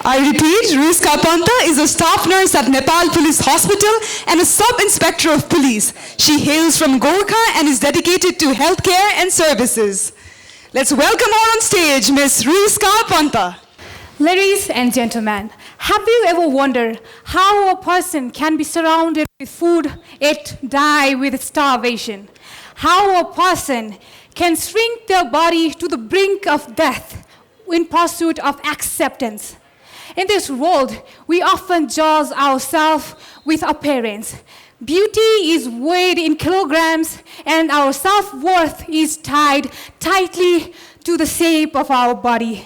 I repeat, Ruiska Panta is a staff nurse at Nepal Police Hospital and a sub-inspector of police. She hails from Gorkha and is dedicated to healthcare and services. Let's welcome her on stage, Miss Ruiska Panta. Ladies and gentlemen, have you ever wondered how a person can be surrounded with food yet die with starvation? How a person can shrink their body to the brink of death in pursuit of acceptance? In this world, we often judge ourselves with appearance. Beauty is weighed in kilograms, and our self-worth is tied tightly to the shape of our body.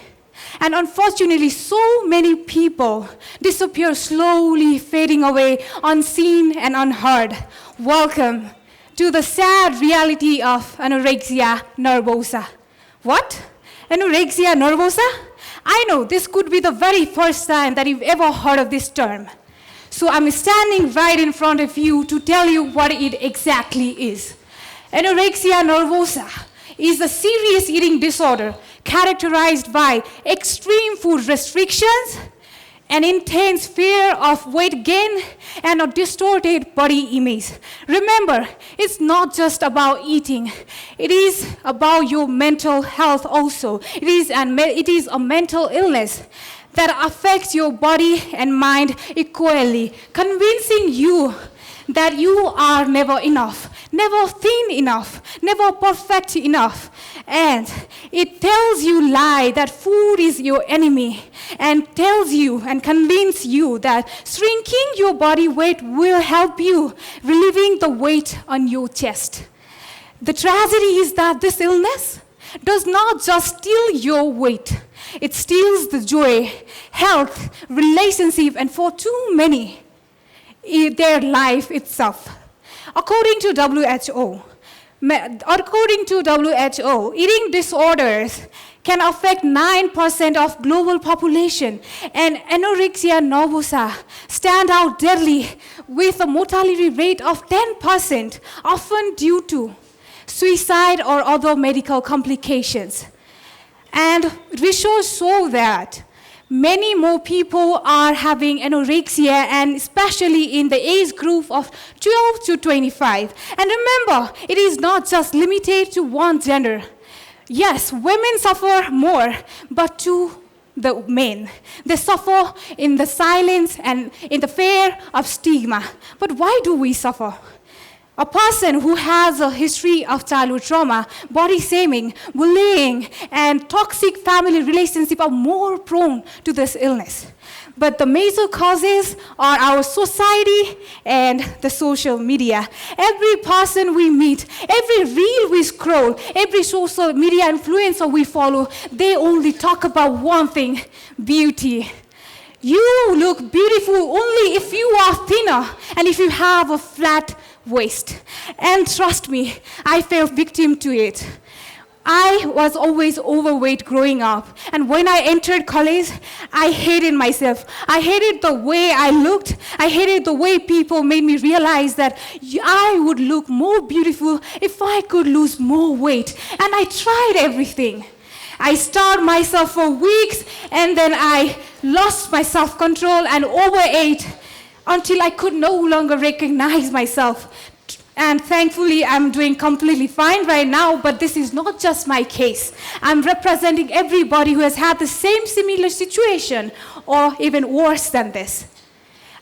And unfortunately, so many people disappear slowly, fading away, unseen and unheard. Welcome to the sad reality of anorexia nervosa. What? Anorexia nervosa? I know this could be the very first time that you've ever heard of this term. So I'm standing right in front of you to tell you what it exactly is. Anorexia nervosa is a serious eating disorder characterized by extreme food restrictions, an intense fear of weight gain, and a distorted body image. Remember, it's not just about eating. It is about your mental health also. It is a mental illness that affects your body and mind equally, convincing you that you are never enough, never thin enough, never perfect enough. And it tells you lie that food is your enemy, and tells you and convinces you that shrinking your body weight will help you, relieving the weight on your chest. The tragedy is that this illness does not just steal your weight, it steals the joy, health, relationship, and for too many, their life itself. According to WHO, eating disorders can affect 9% of global population, and anorexia nervosa stand out deadly with a mortality rate of 10%, often due to suicide or other medical complications. And research show that many more people are having anorexia, and especially in the age group of 12 to 25. And remember, it is not just limited to one gender. Yes, women suffer more, but to the men. They suffer in the silence and in the fear of stigma. But why do we suffer? A person who has a history of childhood trauma, body shaming, bullying, and toxic family relationships are more prone to this illness. But the major causes are our society and the social media. Every person we meet, every reel we scroll, every social media influencer we follow, they only talk about one thing: beauty. You look beautiful only if you are thinner and if you have a flat waist. And trust me, I fell victim to it. I was always overweight growing up, and when I entered college, I hated myself. I hated the way I looked. I hated the way people made me realize that I would look more beautiful if I could lose more weight. And I tried everything. I starved myself for weeks, and then I lost my self-control and overate until I could no longer recognize myself. And thankfully, I'm doing completely fine right now, but this is not just my case. I'm representing everybody who has had the same similar situation, or even worse than this.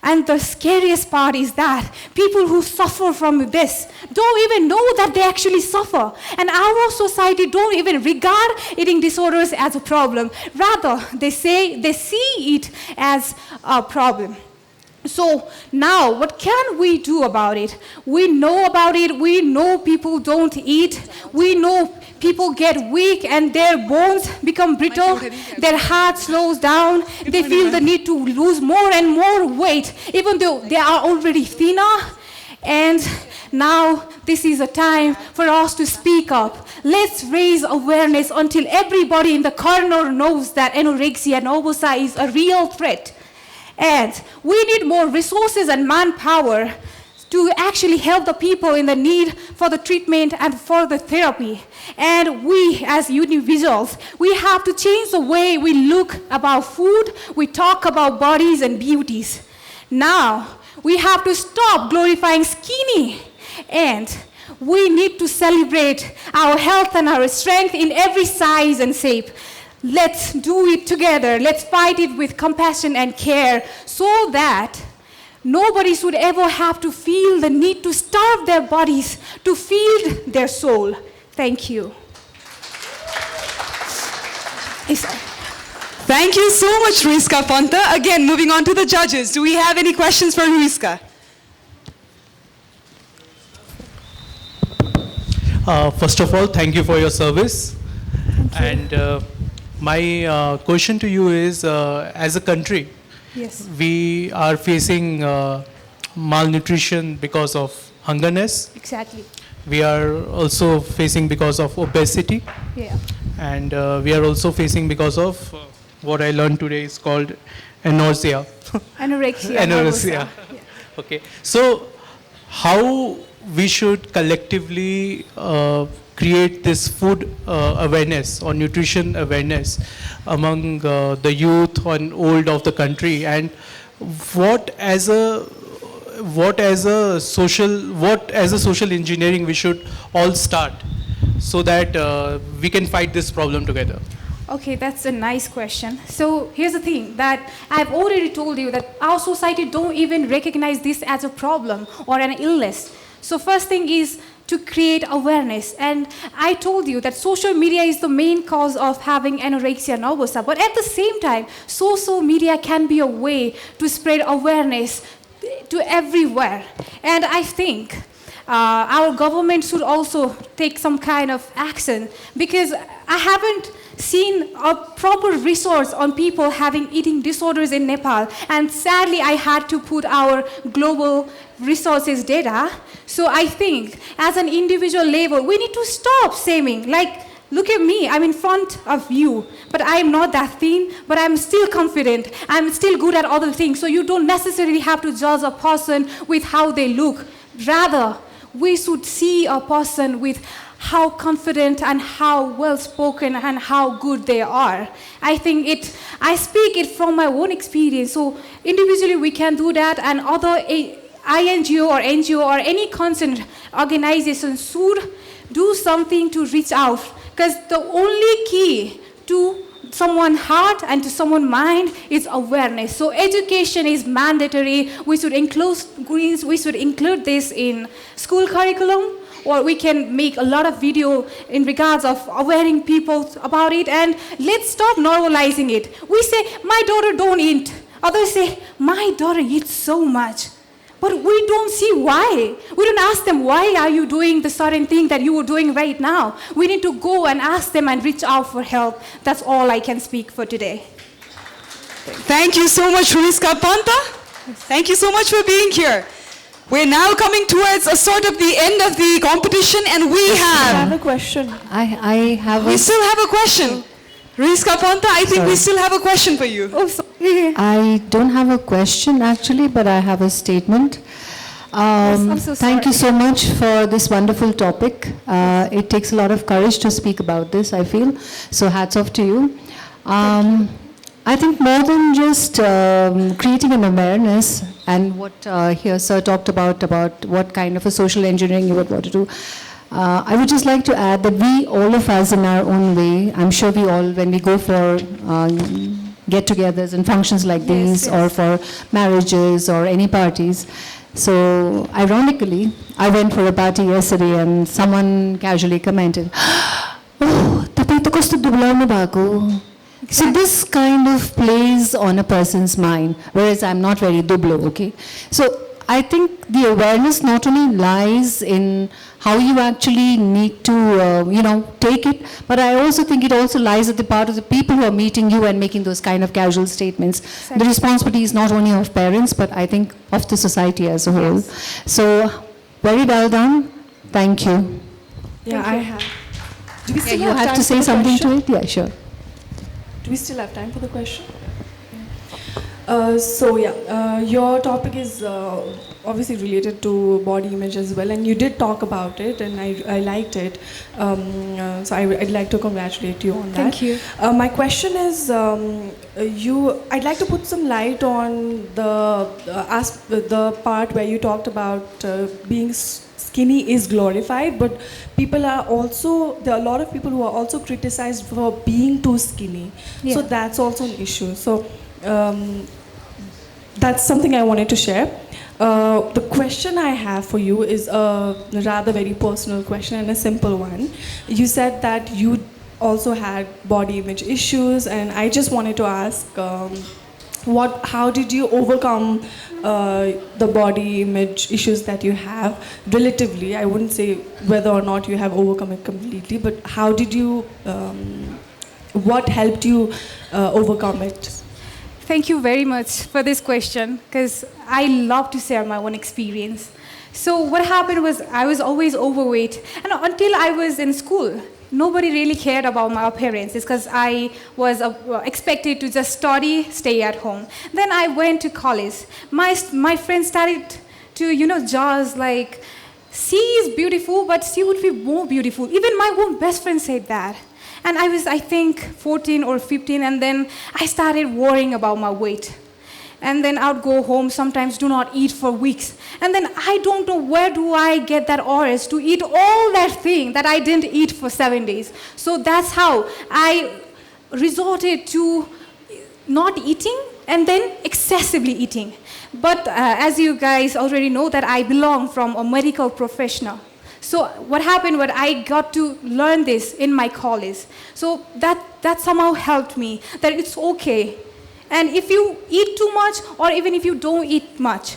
And the scariest part is that people who suffer from this don't even know that they actually suffer. And our society don't even regard eating disorders as a problem. Rather, they see it as a problem. So now, what can we do about it? We know about it. We know people don't eat. We know people get weak and their bones become brittle. Their heart slows down. They feel the need to lose more and more weight, even though they are already thinner. And now this is a time for us to speak up. Let's raise awareness until everybody in the corner knows that anorexia nervosa is a real threat. And we need more resources and manpower to actually help the people in the need for the treatment and for the therapy. And we as individuals, we have to change the way we look about food, we talk about bodies and beauties. Now, we have to stop glorifying skinny, and we need to celebrate our health and our strength in every size and shape. Let's do it together. Let's fight it with compassion and care so that nobody should ever have to feel the need to starve their bodies to feed their soul. Thank you. Thank you so much, Ruiska Panta. Again, moving on to the judges. Do we have any questions for Ruiska? First of all, thank you for your service. And my question to you is, as a country, Yes. we are facing malnutrition because of hungerness. Exactly. We are also facing because of obesity. Yeah. And we are also facing because of what I learned today is called anorexia. Anorexia. Anorexia. Yeah. Okay. So how we should collectively create this food awareness or nutrition awareness among the youth and old of the country, and what as a social engineering we should all start so that we can fight this problem together. Okay, that's a nice question. So here's the thing, that I've already told you that our society don't even recognize this as a problem or an illness. So first thing is to create awareness. And I told you that social media is the main cause of having anorexia nervosa. But at the same time, social media can be a way to spread awareness to everywhere. And I think our government should also take some kind of action, because I haven't seen a proper resource on people having eating disorders in Nepal. And sadly, I had to put our global resources data. So I think as an individual level, we need to stop shaming. Like, look at me, I'm in front of you, but I'm not that thin, but I'm still confident. I'm still good at other things. So you don't necessarily have to judge a person with how they look. Rather, we should see a person with how confident and how well-spoken and how good they are. I speak it from my own experience. So individually we can do that, and other INGO or NGO or any concerned organization should do something to reach out. Because the only key to someone's heart and to someone's mind is awareness. So education is mandatory. We should include this in school curriculum, or we can make a lot of video in regards of awareing people about it. And let's stop normalizing it. We say, my daughter don't eat. Others say, my daughter eats so much. But we don't see why. We don't ask them, why are you doing the certain thing that you are doing right now? We need to go and ask them and reach out for help. That's all I can speak for today. Thank you so much, Ruiska Panta. Thank you so much for being here. We're now coming towards a sort of the end of the competition, and we I have have... a question. We still have a question. Ruiska Panta, I think we still have a question for you. Oh, sorry. I don't have a question actually, but I have a statement. I'm so Thank you sorry. so much for this wonderful topic. It takes a lot of courage to speak about this, I feel. So hats off to you. I think more than just creating an awareness, and what here Sir talked about what kind of a social engineering you would want to do, I would just like to add that we, all of us in our own way, I'm sure we all, when we go for get-togethers and functions like these, or for marriages or any parties. So ironically, I went for a party yesterday and someone casually commented, "Oh, tapai to kasto dublaunu bhako." So this kind of plays on a person's mind, whereas I'm not very dublo, okay? So I think the awareness not only lies in how you actually need to, take it, but I also think it also lies at the part of the people who are meeting you and making those kind of casual statements. The responsibility is not only of parents, but I think of the society as a whole. So, very well done. Thank you. Yeah, I have. Do we Yeah, still you have have time to for say the something question? to it? Yeah, sure. Do we still have time for the question? Your topic is obviously related to body image as well, and you did talk about it, and I liked it. So I'd like to congratulate you on that. Thank you. My question is, I'd like to put some light on the part where you talked about being skinny is glorified, but there are a lot of people who are also criticized for being too skinny. Yeah. So that's also an issue. So that's something I wanted to share. The question I have for you is a rather very personal question and a simple one. You said that you also had body image issues, and I just wanted to ask, how did you overcome the body image issues that you have relatively? I wouldn't say whether or not you have overcome it completely, but how did you, what helped you overcome it? Thank you very much for this question, because I love to share my own experience. So what happened was I was always overweight, and until I was in school, nobody really cared about my appearance. It's because I was expected to just study, stay at home. Then I went to college. My friends started to, judge, like, she is beautiful, but she would be more beautiful. Even my own best friend said that. And I was, I think, 14 or 15, and then I started worrying about my weight. And then I would go home, sometimes do not eat for weeks. And then I don't know where do I get that urge to eat all that thing that I didn't eat for 7 days. So that's how I resorted to not eating and then excessively eating. But as you guys already know, that I belong from a medical professional. So what happened was I got to learn this in my college. So that somehow helped me, that it's okay. And if you eat too much, or even if you don't eat much,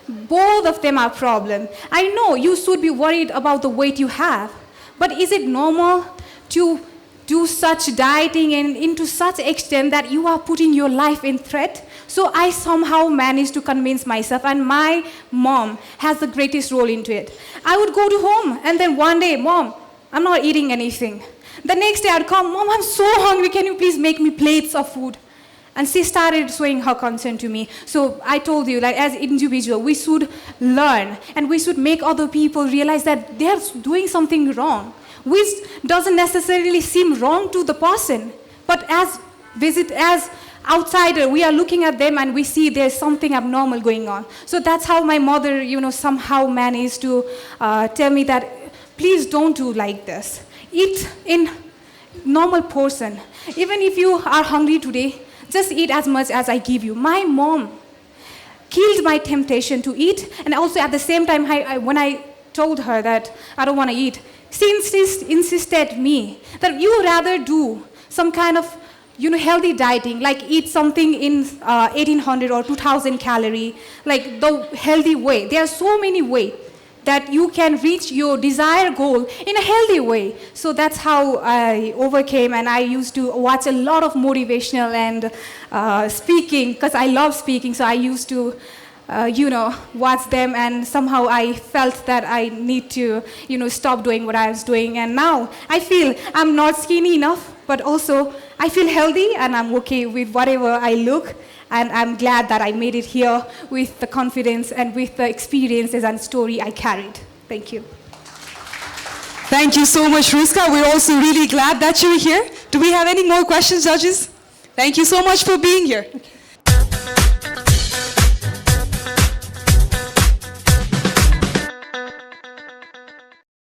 both of them are a problem. I know you should be worried about the weight you have, but is it normal to do such dieting and into such extent that you are putting your life in threat? So I somehow managed to convince myself, and my mom has the greatest role into it. I would go to home, and then one day, Mom, I'm not eating anything. The next day I'd come, Mom, I'm so hungry, can you please make me plates of food? And she started showing her concern to me. So I told you, like, as individual, we should learn, and we should make other people realize that they're doing something wrong, which doesn't necessarily seem wrong to the person. But as outsider, we are looking at them and we see there's something abnormal going on. So that's how my mother, somehow managed to tell me that, please don't do like this. Eat in normal portion. Even if you are hungry today, just eat as much as I give you. My mom killed my temptation to eat, and also at the same time, when I told her that I don't want to eat, she insisted me that you rather do some kind of healthy dieting, like eat something in 1800 or 2000 calorie, like the healthy way. There are so many ways that you can reach your desired goal in a healthy way. So that's how I overcame, and I used to watch a lot of motivational and speaking, because I love speaking, so I used to watch them, and somehow I felt that I need to, stop doing what I was doing. And now I feel I'm not skinny enough, but also I feel healthy, and I'm okay with whatever I look. And I'm glad that I made it here with the confidence and with the experiences and story I carried. Thank you. Thank you so much, Ruiska. We're also really glad that you're here. Do we have any more questions, judges? Thank you so much for being here.